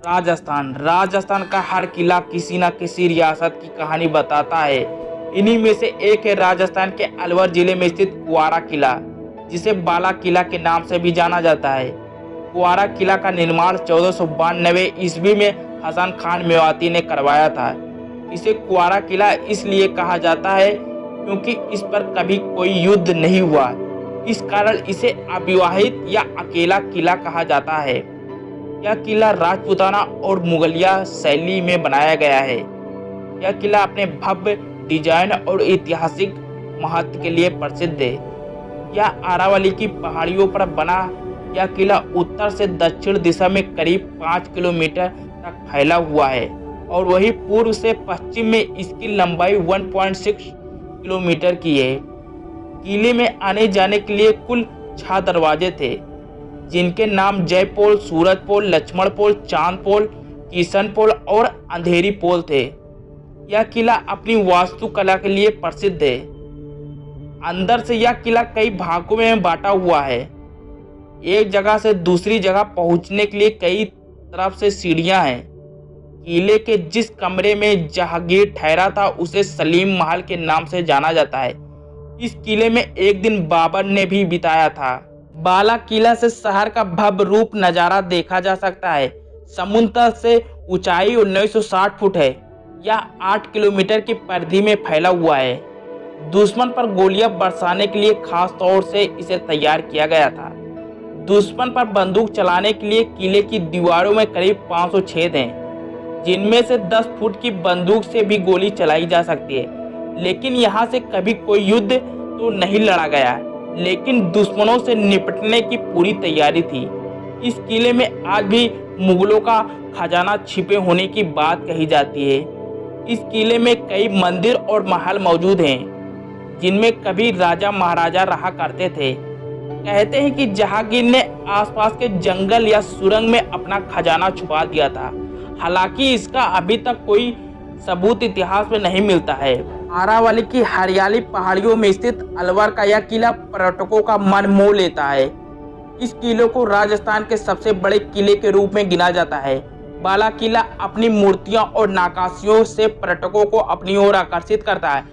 राजस्थान का हर किला किसी न किसी रियासत की कहानी बताता है। इन्हीं में से एक है राजस्थान के अलवर जिले में स्थित कुआरा किला, जिसे बाला किला के नाम से भी जाना जाता है। कुआरा किला का निर्माण 1492 ईस्वी में हसन खान मेवाती ने करवाया था। इसे कुआरा किला इसलिए कहा जाता है क्योंकि इस पर कभी कोई युद्ध नहीं हुआ। इस कारण इसे अविवाहित या अकेला किला कहा जाता है। यह किला राजपूताना और मुगलिया शैली में बनाया गया है। यह किला अपने भव्य डिजाइन और ऐतिहासिक महत्व के लिए प्रसिद्ध है। यह अरावली की पहाड़ियों पर बना यह किला उत्तर से दक्षिण दिशा में करीब 5 किलोमीटर तक फैला हुआ है और वही पूर्व से पश्चिम में इसकी लंबाई 1.6 किलोमीटर की है। किले में आने जाने के लिए कुल 6 दरवाजे थे, जिनके नाम जय पोल, सूरज पोल, लक्ष्मण पोल, चांद पोल, किशन पोल और अंधेरी पोल थे। यह किला अपनी वास्तुकला के लिए प्रसिद्ध है। अंदर से यह किला कई भागों में बांटा हुआ है। एक जगह से दूसरी जगह पहुंचने के लिए कई तरफ से सीढ़ियां हैं। किले के जिस कमरे में जहांगीर ठहरा था उसे सलीम महल के नाम से जाना जाता है। इस किले में एक दिन बाबर ने भी बिताया था। बाला किला से शहर का भव्य रूप नजारा देखा जा सकता है। समुद्र तल से ऊंचाई 1960 फुट है। यह 8 किलोमीटर की परिधि में फैला हुआ है। दुश्मन पर गोलियां बरसाने के लिए खास तौर से इसे तैयार किया गया था। दुश्मन पर बंदूक चलाने के लिए किले की दीवारों में करीब 500 छेद हैं, जिनमें से 10 फुट की बंदूक से भी गोली चलाई जा सकती है। लेकिन यहाँ से कभी कोई युद्ध तो नहीं लड़ा गया, लेकिन दुश्मनों से निपटने की पूरी तैयारी थी। इस किले में आज भी मुगलों का खजाना छिपे होने की बात कही जाती है। इस किले में कई मंदिर और महल मौजूद हैं, जिनमें कभी राजा महाराजा रहा करते थे। कहते हैं कि जहांगीर ने आसपास के जंगल या सुरंग में अपना खजाना छुपा दिया था। हालांकि इसका अभी तक कोई सबूत इतिहास में नहीं मिलता है। अरावली की हरियाली पहाड़ियों में स्थित अलवर का यह किला पर्यटकों का मन मोह लेता है। इस किले को राजस्थान के सबसे बड़े किले के रूप में गिना जाता है। बाला किला अपनी मूर्तियों और नक्काशियों से पर्यटकों को अपनी ओर आकर्षित करता है।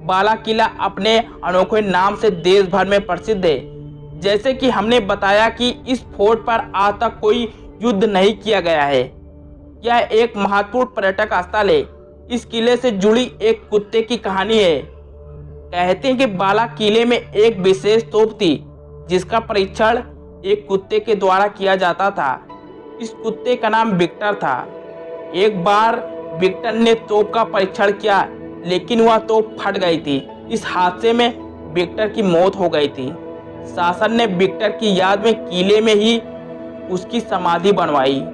बाला किला अपने अनोखे नाम से देश भर में प्रसिद्ध है। जैसे कि हमने बताया कि इस फोर्ट पर आज तक कोई युद्ध नहीं किया गया है। यह एक महत्वपूर्ण पर्यटक स्थल है। इस किले से जुड़ी एक कुत्ते की कहानी है। कहते हैं कि बाला किले में एक विशेष तोप थी, जिसका परीक्षण एक कुत्ते के द्वारा किया जाता था। इस कुत्ते का नाम विक्टर था। एक बार विक्टर ने तोप का परीक्षण किया, लेकिन वह तोप फट गई थी। इस हादसे में विक्टर की मौत हो गई थी। शासन ने विक्टर की याद में किले में ही उसकी समाधि बनवाई।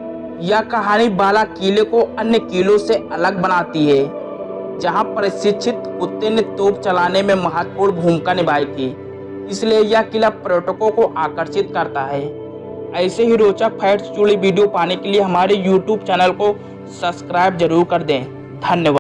यह कहानी बाला किले को अन्य किलों से अलग बनाती है, जहां प्रशिक्षित कुत्ते ने तोप चलाने में महत्वपूर्ण भूमिका निभाई थी। इसलिए यह किला पर्यटकों को आकर्षित करता है। ऐसे ही रोचक फैक्ट्स जुड़ी वीडियो पाने के लिए हमारे YouTube चैनल को सब्सक्राइब जरूर कर दें। धन्यवाद।